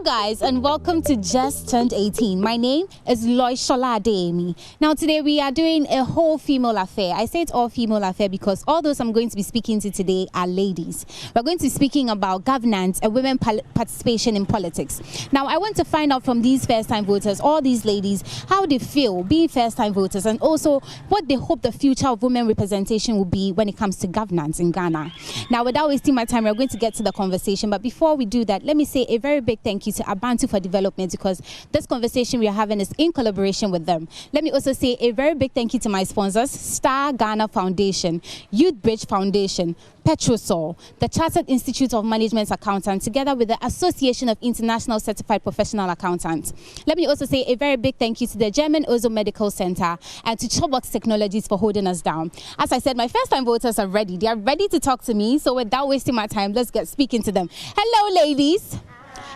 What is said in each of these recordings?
guys, and welcome to Just Turned 18. My name is Loishola Adeyemi. Now today we are doing a whole female affair. I say it's all female affair because all those I'm going to be speaking to today are ladies. We're going to be speaking about governance and women participation in politics. Now I want to find out from these first-time voters, all these ladies, how they feel being first-time voters and also what they hope the future of women representation will be when it comes to governance in Ghana. Now without wasting my time, we're going to get to the conversation, but before we do that, let me say a very big thank you to Abantu for Development because this conversation we are having is in collaboration with them. Let me also say a very big thank you to my sponsors, Star Ghana Foundation, Youth Bridge Foundation, Petrosol, the Chartered Institute of Management Accountants, together with the Association of International Certified Professional Accountants. Let me also say a very big thank you to the German Ozo Medical Center and to Chobox Technologies for holding us down. As I said, my first-time voters are ready. They are ready to talk to me. So without wasting my time, let's get speaking to them. Hello, ladies.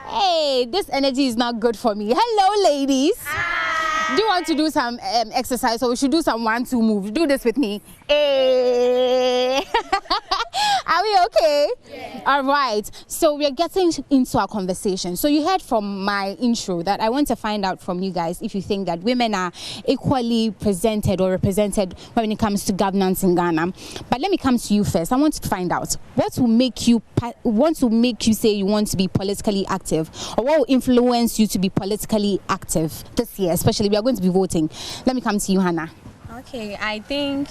Hey, this energy is not good for me. Hello, ladies. Hi. Do you want to do some exercise, or we should do some 1-2 moves? Do this with me. Hey. Are we okay? Yeah. All right. So we're getting into our conversation. So you heard from my intro that I want to find out from you guys if you think that women are equally presented or represented when it comes to governance in Ghana. But let me come to you first. I want to find out what will make you say you want to be politically active, or what will influence you to be politically active this year, especially we are going to be voting. Let me come to you, Hannah. Okay, I think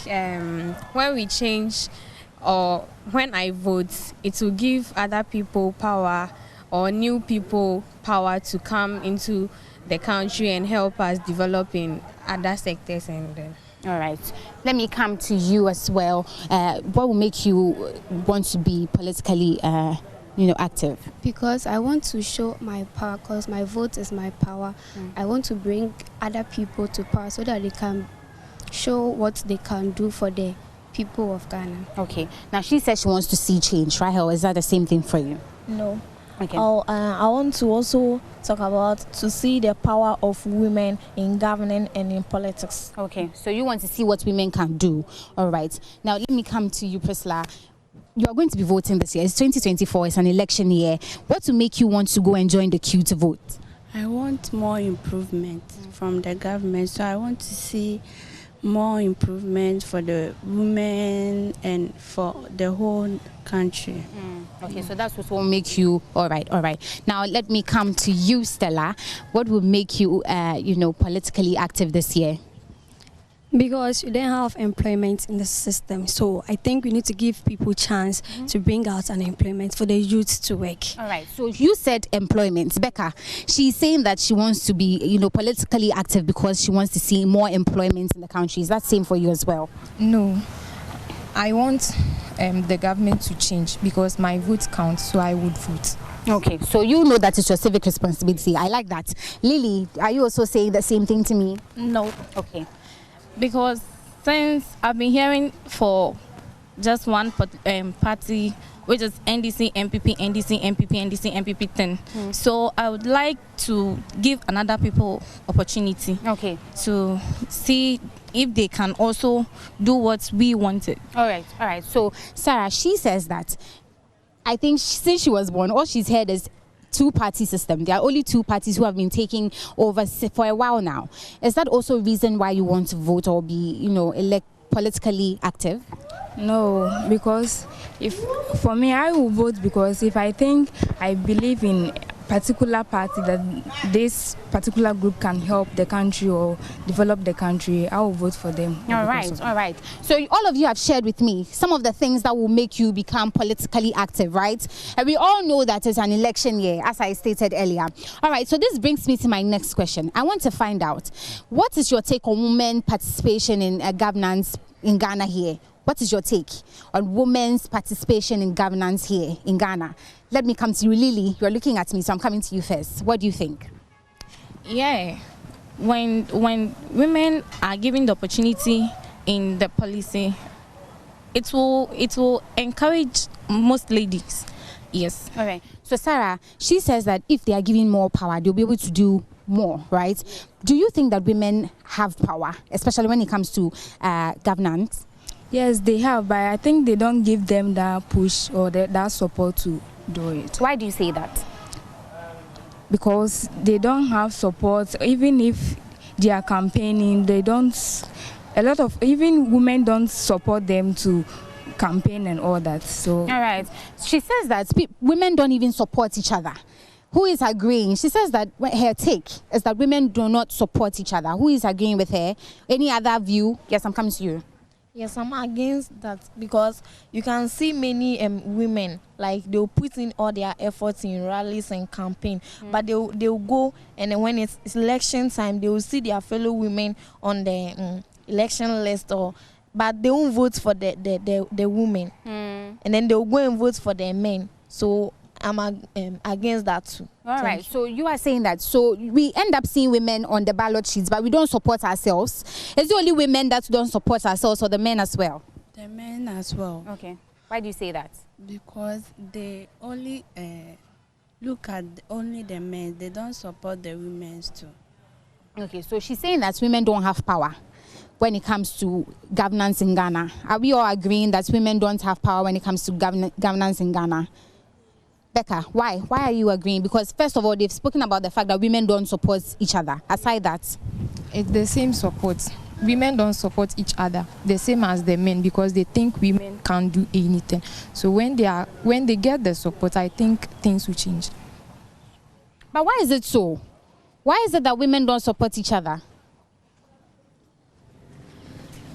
when we change or when I vote, it will give other people power or new people power to come into the country and help us develop in other sectors. All right, let me come to you as well. What will make you want to be politically active? Because I want to show my power, because my vote is my power. I want to bring other people to power so that they can show what they can do for the people of Ghana. Okay. Now she says she wants to see change, right? Or is that the same thing for you? No. Okay. I want to also talk about to see the power of women in governing and in politics. Okay. So you want to see what women can do. All right. Now let me come to you, Priscilla. You are going to be voting this year. It's 2024. It's an election year. What will make you want to go and join the queue to vote? I want more improvement from the government. So I want to see more improvement for the women and for the whole country. Okay, so that's what will make you all right. Now let me come to you, Stella. What will make you politically active this year? Because you don't have employment in the system, so I think we need to give people chance to bring out an employment for the youth to work. All right, so you said employment. Becca, she's saying that she wants to be politically active because she wants to see more employment in the country. Is that same for you as well? No, I want the government to change because my vote counts, so I would vote. Okay, so you know that it's your civic responsibility. I like that. Lily, are you also saying the same thing to me? No. Okay. Because since I've been hearing for just one party, which is NDC, MPP, NDC, MPP, NDC, MPP 10. So I would like to give another people opportunity. Okay. To see if they can also do what we wanted. All right. So Sarah, she says that I think since she was born, all she's heard is two-party system. There are only two parties who have been taking over for a while now. Is that also a reason why you want to vote or be, elect politically active? No, because for me, I will vote because if I think I believe in particular party that this particular group can help the country or develop the country, I will vote for them. All right. So all of you have shared with me some of the things that will make you become politically active, right? And we all know that it's an election year, as I stated earlier. All right, so this brings me to my next question. I want to find out, what is your take on women participation in governance in Ghana here? What is your take on women's participation in governance here in Ghana? Let me come to you, Lily. You're looking at me, so I'm coming to you first. What do you think? Yeah, when women are given the opportunity in the policy, it will encourage most ladies. Yes. All right. So Sarah, she says that if they are given more power, they'll be able to do more, right? Do you think that women have power, especially when it comes to governance? Yes, they have, but I think they don't give them that push or that support to do it. Why do you say that? because they don't have support. Even if they are campaigning, they don't. A lot of even women don't support them to campaign and all that. So all right, she says that women don't even support each other. Who is agreeing? She says that her take is that women do not support each other. Who is agreeing with her? Any other view? Yes, I'm coming to you. Yes, I'm against that because you can see many women, like they'll put in all their efforts in rallies and campaign, but they'll go, and then when it's election time, they will see their fellow women on the election list, but they won't vote for the women, and then they'll go and vote for the men. So I'm against that too. All right. So you are saying that. So we end up seeing women on the ballot sheets, but we don't support ourselves. Is it only women that don't support ourselves, or the men as well? The men as well. Okay. Why do you say that? Because they only look at only the men. They don't support the women too. Okay. So she's saying that women don't have power when it comes to governance in Ghana. Are we all agreeing that women don't have power when it comes to governance in Ghana? Becca, why? Why are you agreeing? Because first of all, they've spoken about the fact that women don't support each other. Aside that, it's the same support. Women don't support each other the same as the men because they think women can't do anything. So when they get the support, I think things will change. But why is it so? Why is it that women don't support each other?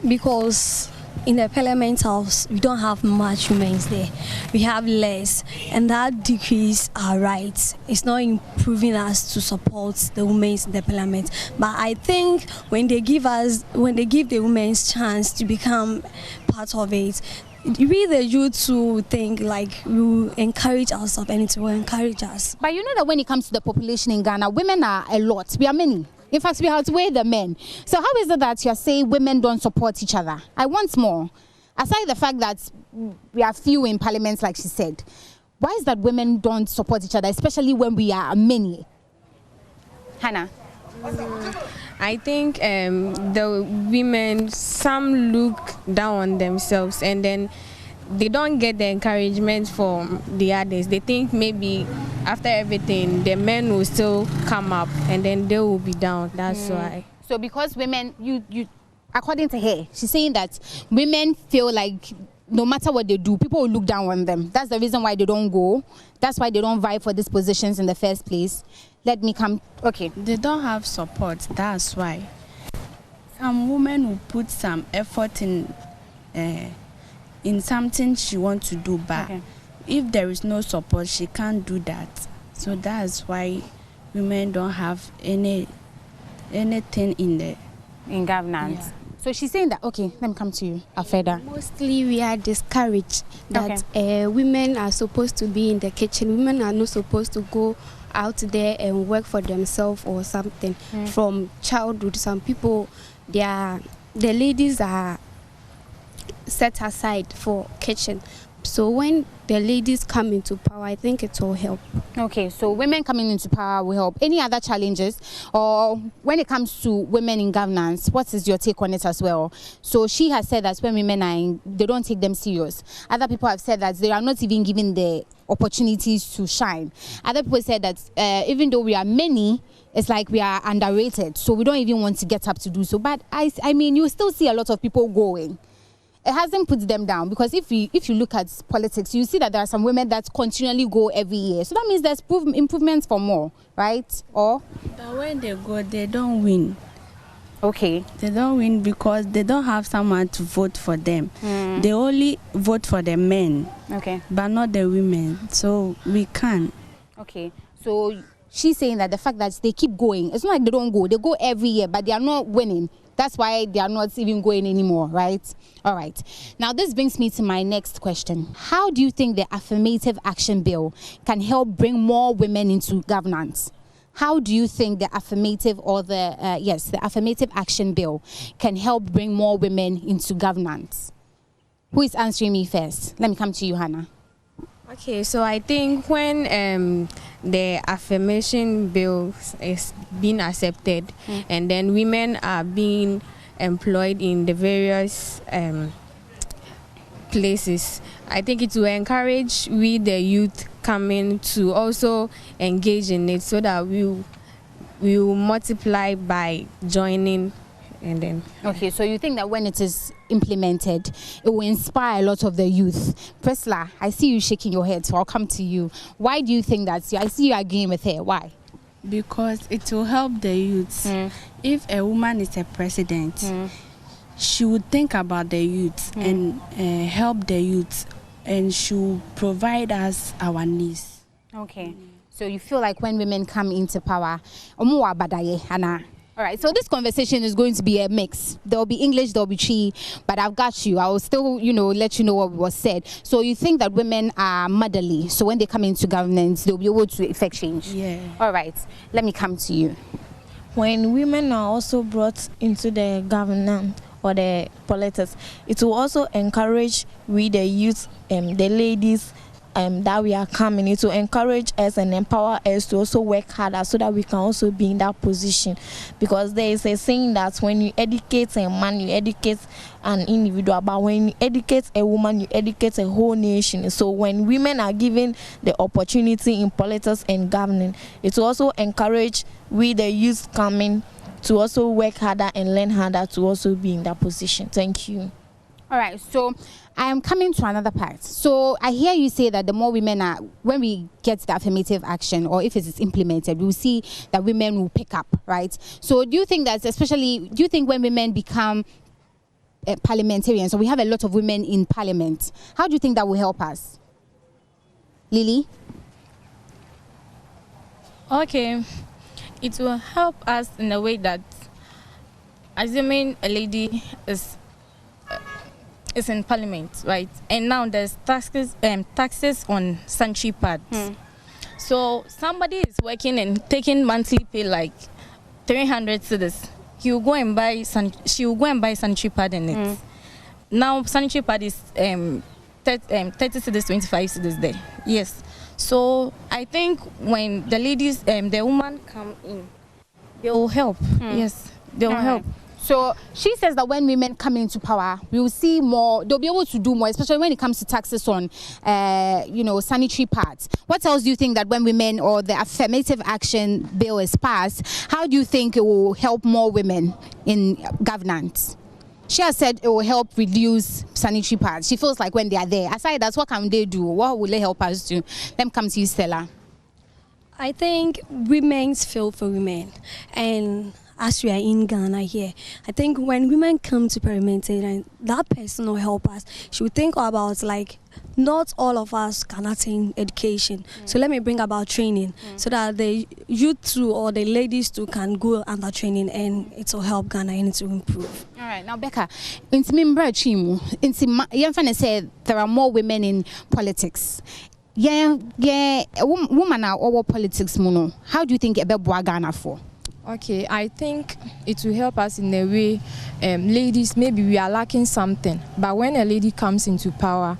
Because in the parliament house, we don't have much women there. We have less, and that decrease our rights. It's not improving us to support the women in the parliament. But I think when they give the women's chance to become part of it, we the youth to think like we encourage ourselves and it will encourage us. But you know that when it comes to the population in Ghana, women are a lot. We are many. In fact, we outweigh the men. So how is it that you're saying women don't support each other? I want more. Aside the fact that we are few in parliaments, like she said, why is that women don't support each other, especially when we are many? Hannah? I think the women, some look down on themselves and then they don't get the encouragement from the others. They think maybe after everything, the men will still come up and then they will be down. That's why. So because women, you, according to her, she's saying that women feel like no matter what they do, people will look down on them. That's the reason why they don't go. That's why they don't vie for these positions in the first place. Let me come. Okay. They don't have support. That's why. Some women will put some effort in something she wants to do, but if there is no support, she can't do that. So that's why women don't have anything in governance. Yeah. So she's saying that, okay, let me come to you, Afeda. Mostly we are discouraged that women are supposed to be in the kitchen. Women are not supposed to go out there and work for themselves or something. From childhood, some people, the ladies are set aside for kitchen. So when the ladies come into power, I think it will help. Okay, so women coming into power will help. Any other challenges? Or when it comes to women in governance, what is your take on it as well? So she has said that when women are they don't take them serious. Other people have said that they are not even given the opportunities to shine. Other people said that even though we are many, it's like we are underrated. So we don't even want to get up to do so. But I mean, you still see a lot of people going. It hasn't put them down, because if you look at politics, you see that there are some women that continually go every year. So that means there's improvements for more, right? Or but when they go, they don't win. Okay. They don't win because they don't have someone to vote for them. They only vote for the men. Okay. But not the women. So we can. Okay. So she's saying that the fact that they keep going, it's not like they don't go. They go every year, but they are not winning. That's why they are not even going anymore, right? All right. Now, this brings me to my next question. How do you think the Affirmative Action Bill can help bring more women into governance? How do you think the affirmative or the Affirmative Action Bill can help bring more women into governance? Who is answering me first? Let me come to you, Hannah. Okay, so I think when the affirmation bill is being accepted and then women are being employed in the various places, I think it will encourage we the youth coming to also engage in it, so that we will multiply by joining. And then okay, so you think that when it is implemented, it will inspire a lot of the youth. Priscilla, I see you shaking your head, so I'll come to you. Why do you think that? I see you agreeing with her. Why? Because it will help the youth. If a woman is a president, she would think about the youth and help the youth, and she will provide us our needs. Okay. So you feel like when women come into power, all right, so this conversation is going to be a mix. There'll be English, there'll be Chi, but I've got you. I will still, let you know what was said. So you think that women are motherly, so when they come into governance, they'll be able to effect change? Yeah. All right, let me come to you. When women are also brought into the governance or the politics, it will also encourage we, the youth, the ladies, that we are coming. It will encourage us and empower us to also work harder, so that we can also be in that position. Because there is a saying that when you educate a man, you educate an individual, but when you educate a woman, you educate a whole nation. So when women are given the opportunity in politics and governing, it will also encourage we, the youth, coming to also work harder and learn harder to also be in that position. Thank you. All right, so I am coming to another part. So I hear you say that the more women are, when we get the affirmative action, or if it is implemented, we will see that women will pick up, right? So do you think that, do you think when women become parliamentarians, so we have a lot of women in parliament, how do you think that will help us? Lily? Okay, it will help us in a way that, assuming a lady is in parliament, right? And now there's taxes on sanitary pads. So somebody is working and taking monthly pay like 300 cedis. She will go and buy sanitary pad in it. Now sanitary pad is 30 cedis, 25 cedis there. Yes. So I think when the ladies, the women come in, they will help. Yes, they will help. So she says that when women come into power, we will see more, they'll be able to do more, especially when it comes to taxes on, sanitary pads. What else do you think that when women, or the Affirmative Action Bill is passed, how do you think it will help more women in governance? She has said it will help reduce sanitary pads. She feels like when they are there, aside that, what can they do? What will they help us do? Let me come to you, Stella. I think women's feel for women, and as we are in Ghana here, I think when women come to parliamentarian, that person will help us. She will think about, like, not all of us can attain education. So let me bring about training, so that the youth too, or the ladies too, can go under training, and it will help Ghana and it will improve. All right, now Becca, there are more women in politics. Woman are over politics, Muno. How do you think about Ghana for? Okay, I think it will help us in a way. Ladies, maybe we are lacking something, but when a lady comes into power,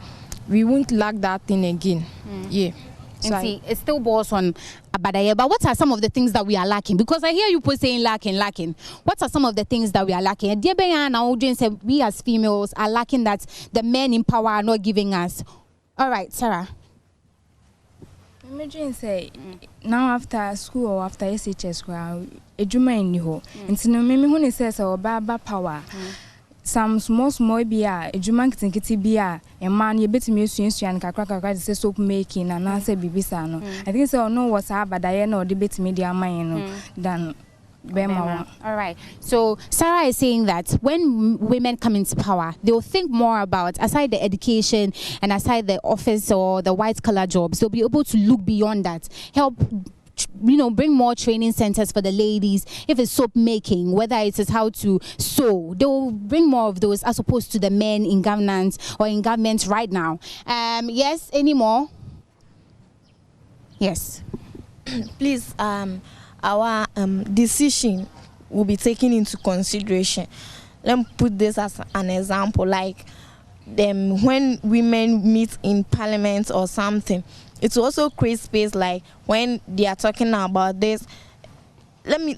we won't lack that thing again. Yeah. So and see, it still boils on Abadaya. But what are some of the things that we are lacking? Because I hear you saying lacking. What are some of the things that we are lacking? And dear Bayan, our audience, we as females are lacking that the men in power are not giving us. All right, Sarah. Imagine say now after school or after SHS, a Juma in Niho, and so no me says or baba power. Some small beer, a Juman kitty beer, a man you bet me and cracker say soap making and answer Bibisano. I think so no what's up, but I know debate media mine than Bema. All right. So Sarah is saying that when women come into power, they will think more about, aside the education and aside the office or the white collar jobs, they'll be able to look beyond that, help bring more training centers for the ladies. If it's soap making, whether it is how to sew, they will bring more of those as opposed to the men in governance or in government right now. Yes, any more? Yes. Please, our decision will be taken into consideration. Let me put this as an example, like when women meet in parliament or something, it also creates space, like when they are talking about this. Let me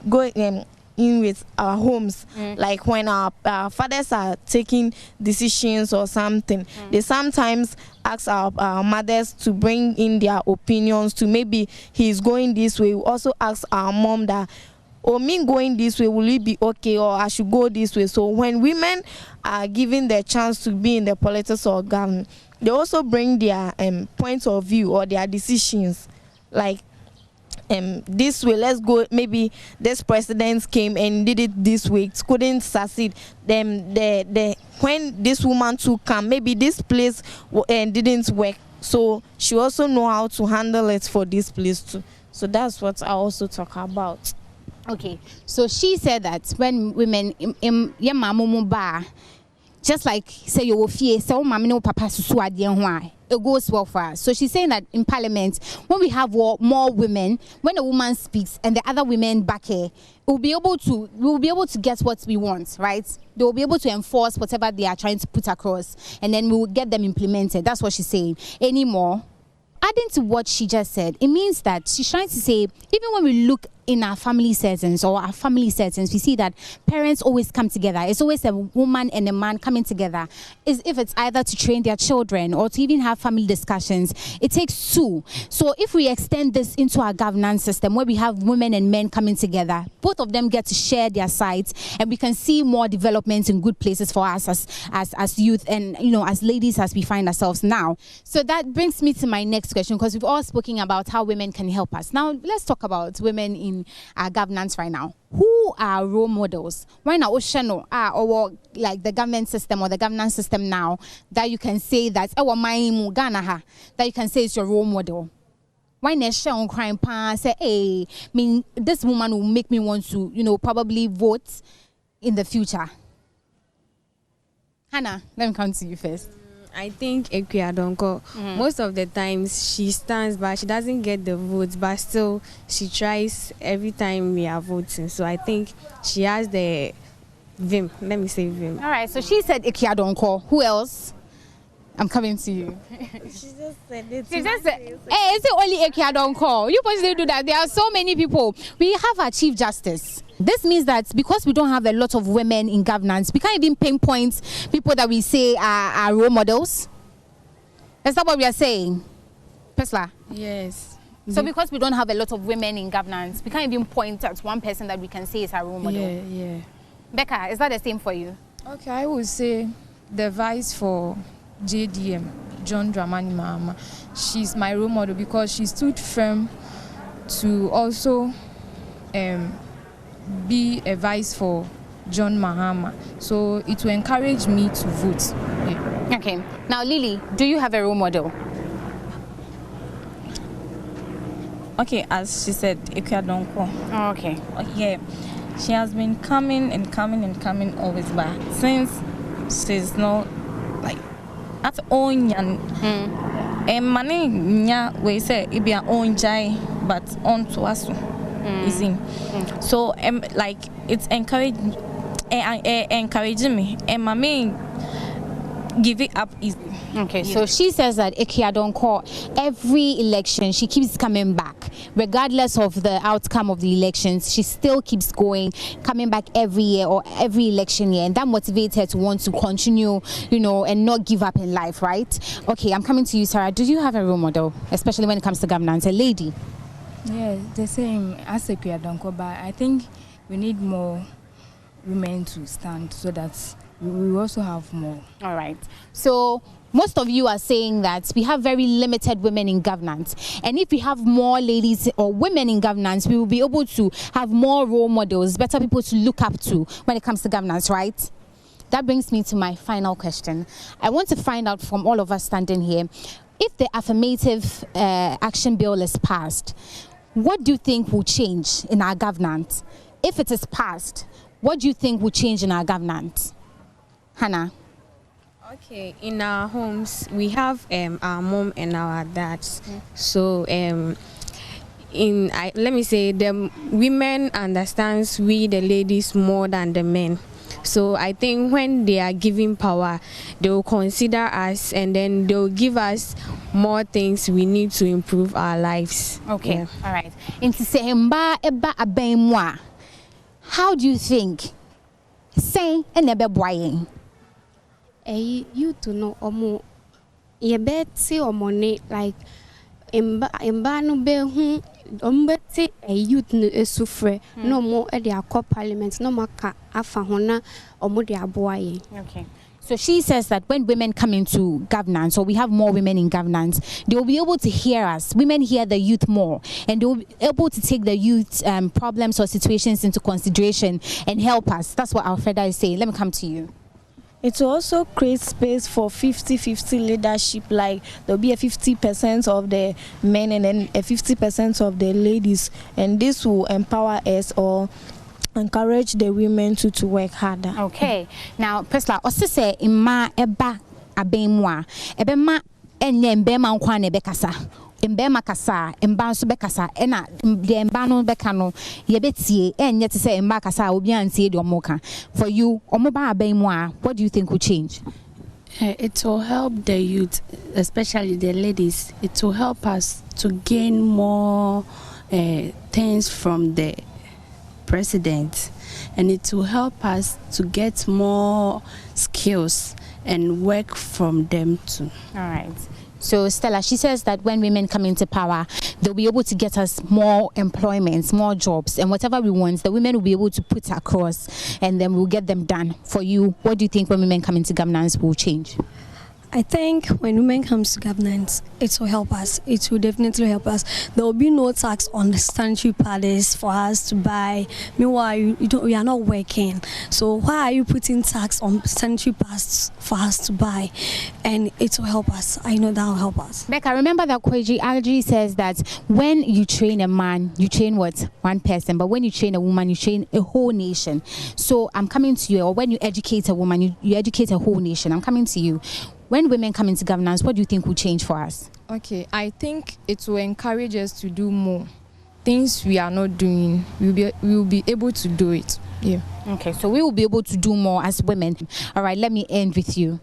go in with our homes. Like when our fathers are taking decisions or something, they sometimes ask our mothers to bring in their opinions to maybe he's going this way. We also ask our mom that, or me going this way, will it be okay, or I should go this way? So when women are given the chance to be in the politics or government, they also bring their points of view or their decisions. Like this way, let's go, maybe this president came and did it this way, it couldn't succeed. Then when this woman too come, maybe this place didn't work, so she also know how to handle it for this place too. So that's what I also talk about. Okay, so she said that when women just like say you fear so mommy no papa susu it goes well for us. So she's saying that in parliament, when we have more women, when a woman speaks and the other women back here, we'll be able to get what we want, right? They will be able to enforce whatever they are trying to put across, and then we will get them implemented. That's what she's saying. Anymore, adding to what she just said, it means that she's trying to say, even when we look in our family settings or our family settings, we see that parents always come together. It's always a woman and a man coming together. If it's either to train their children or to even have family discussions, it takes two. So if we extend this into our governance system where we have women and men coming together, both of them get to share their sides, and we can see more developments in good places for us as youth and as ladies as we find ourselves now. So that brings me to my next question, because we've all spoken about how women can help us. Now let's talk about women in our governance right now. Who are role models right now, or like the government system or the governance system now, that you can say that that you can say is your role model? Why not on crime pan say, hey, this woman will make me want to probably vote in the future? Hannah, let me come to you first. I think Ekwiadonko, most of the times she stands, but she doesn't get the votes, but still she tries every time we are voting. So I think she has the vim. Let me say vim. All right, so she said Ekwiadonko. Who else? I'm coming to you. She just said it. She just said, hey, is it only Ekwiadonko? You possibly do that. There are so many people. We have our Chief Justice. This means that because we don't have a lot of women in governance, we can't even pinpoint people that we say are role models. Is that what we are saying? Pesla? Yes. So because we don't have a lot of women in governance, we can't even point at one person that we can say is a role model. Yeah. Becca, is that the same for you? Okay, I would say the vice for JDM, John Dramani Mahama. She's my role model because she stood firm to also be a vice for John Mahama. So it will encourage me to vote. Yeah. Okay. Now, Lily, do you have a role model? Okay, as she said, Ekwiadonko. Oh, okay. Yeah, she has been coming always back since she's not like at own and money we say it be our own jai, but on to us. So like it's encouraging me, and mommy give it up easy. Okay, so she says that Ekwiadonko, every election she keeps coming back, regardless of the outcome of the elections. She still keeps coming back every year or every election year, and that motivates her to want to continue, and not give up in life, right? Okay, I'm coming to you, Sarah. Do you have a role model, especially when it comes to governance, a lady? Yeah, the same as Ekwiadonko, but I think we need more women to stand so that we also have more. All right. So most of you are saying that we have very limited women in governance. And if we have more ladies or women in governance, we will be able to have more role models, better people to look up to when it comes to governance, right? That brings me to my final question. I want to find out from all of us standing here, if the Affirmative Action Bill is passed, what do you think will change in our governance? If it is passed, what do you think will change in our governance? Hannah? Okay, in our homes, we have our mom and our dads. So, let me say, the women understands we, the ladies, more than the men. So I think when they are giving power, they will consider us, and then they'll give us more things we need to improve our lives. Okay, all right. Into Sehemba Eba Abemwa. how do you think say and never buying? You to know omo ye beti omone like emba no be hu ombeti youth no esufre no mo e de akọ parliament no maka afa hona omo de aboaye. Okay. So she says that when women come into governance, or we have more women in governance, they will be able to hear us. Women hear the youth more, and they will be able to take the youth problems or situations into consideration and help us. That's what Alfreda is saying. Let me come to you. It will also create space for 50-50 leadership, like there'll be a 50% of the men and then a 50% of the ladies, and this will empower us or encourage the women to work harder. Okay. Now, Pesla, also say ima eba abemwa ebema enye mbema nkwa na bekasa. Mbema kasa, mba nso bekasa, ena de mba no beka no yebetie enye te say mba kasa obi antie de omoka. For you, omoba abemwa, what do you think will change? It will help the youth, especially the ladies. It will help us to gain more things from the president, and it will help us to get more skills and work from them too. All right. So Stella, she says that when women come into power, they'll be able to get us more employments, more jobs, and whatever we want, the women will be able to put across, and then we'll get them done. For you, what do you think when women come into governance will change? I think when women comes to governance, it will help us. It will definitely help us. There will be no tax on the sanitary pads for us to buy. Meanwhile, we are not working. So why are you putting tax on sanitary pads for us to buy? And it will help us. I know that will help us. Becca, remember that Kweji Algie says that when you train a man, you train what? One person. But when you train a woman, you train a whole nation. So I'm coming to you, or when you educate a woman, you educate a whole nation. I'm coming to you. When women come into governance, what do you think will change for us? Okay, I think it will encourage us to do more. Things we are not doing, we will be able to do it. Yeah. Okay, so we will be able to do more as women. All right, let me end with you.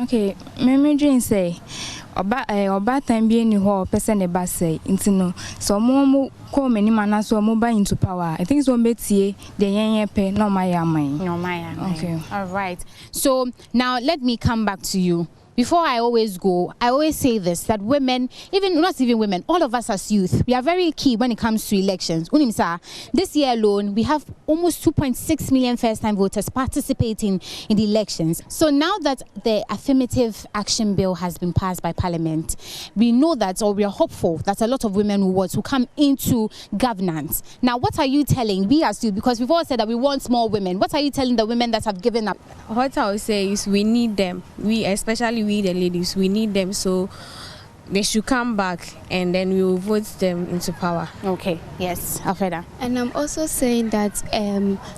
Okay, me dream say oba time be any ho person e ba say intino so mo ko many man so mo ba into power. I think so betie the yen pe no my. Okay. All right. So now let me come back to you. Before I always go, I always say this, that women, not even women, all of us as youth, we are very key when it comes to elections. Unimsa, this year alone, we have almost 2.6 million first-time voters participating in the elections. So now that the Affirmative Action Bill has been passed by Parliament, we know that, or we are hopeful that a lot of women will come into governance. Now, what are you telling we as youth? Because we've all said that we want more women. What are you telling the women that have given up? What I would say is we need them. Especially we the ladies, we need them, so they should come back and then we will vote them into power. Okay, yes, Alfreda. And I'm also saying that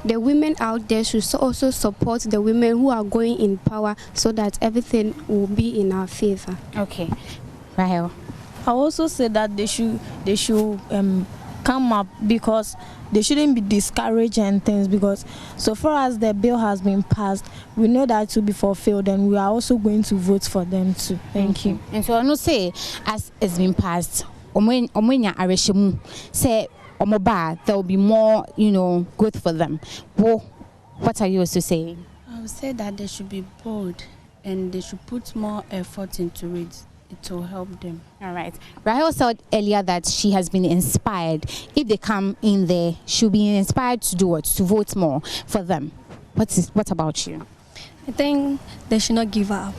the women out there should also support the women who are going in power so that everything will be in our favor. Okay, Rahel. I also say that they should come up, because they shouldn't be discouraged and things, because so far as the bill has been passed, we know that it will be fulfilled, and we are also going to vote for them too. Thank you. And so I know say as it's been passed, omwenya areshemu say omoba there will be more, good for them. What are you also saying? I would say that they should be bold and they should put more effort into it. It will help them. All right. Rahel said earlier that she has been inspired. If they come in there, she'll be inspired to do what? To vote more for them. What about you? I think they should not give up.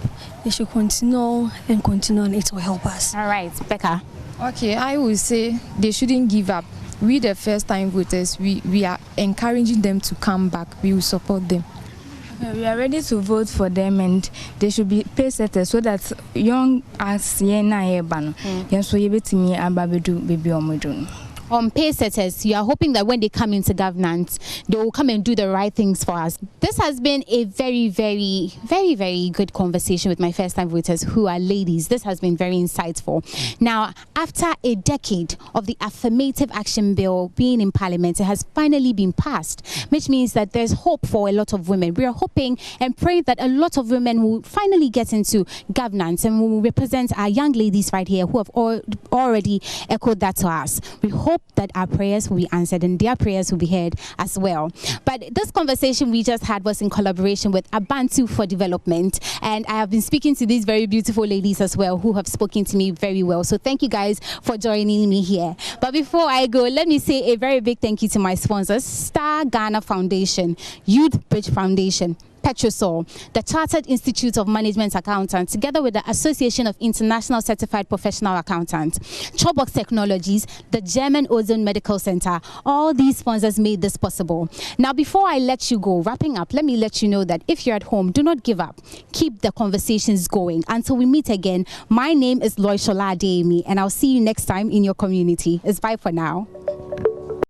They should continue, and it will help us. All right, Becca. Okay, I will say they shouldn't give up. We, the first-time voters, we are encouraging them to come back. We will support them. We are ready to vote for them, and they should be pace setters so that young as yena ebano yenso yebetimi ababedu baby omodun. On pace setters, you are hoping that when they come into governance, they will come and do the right things for us. This has been a very, very, very, very good conversation with my first-time voters who are ladies. This has been very insightful. Now, after a decade of the Affirmative Action Bill being in Parliament, it has finally been passed, which means that there's hope for a lot of women. We are hoping and praying that a lot of women will finally get into governance and will represent our young ladies right here who have already echoed that to us. We hope that our prayers will be answered and their prayers will be heard as well. But this conversation we just had was in collaboration with Abantu for Development, and I have been speaking to these very beautiful ladies as well who have spoken to me very well. So thank you guys for joining me here. But before I go, let me say a very big thank you to my sponsors: Star Ghana Foundation, Youth Bridge Foundation, Petrosol, the Chartered Institute of Management Accountants, together with the Association of International Certified Professional Accountants, Chobox Technologies, the German Ozone Medical Center. All these sponsors made this possible. Now, before I let you go, wrapping up, let me let you know that if you're at home, do not give up. Keep the conversations going. Until we meet again, my name is Loishola Adeyemi, and I'll see you next time in your community. It's bye for now.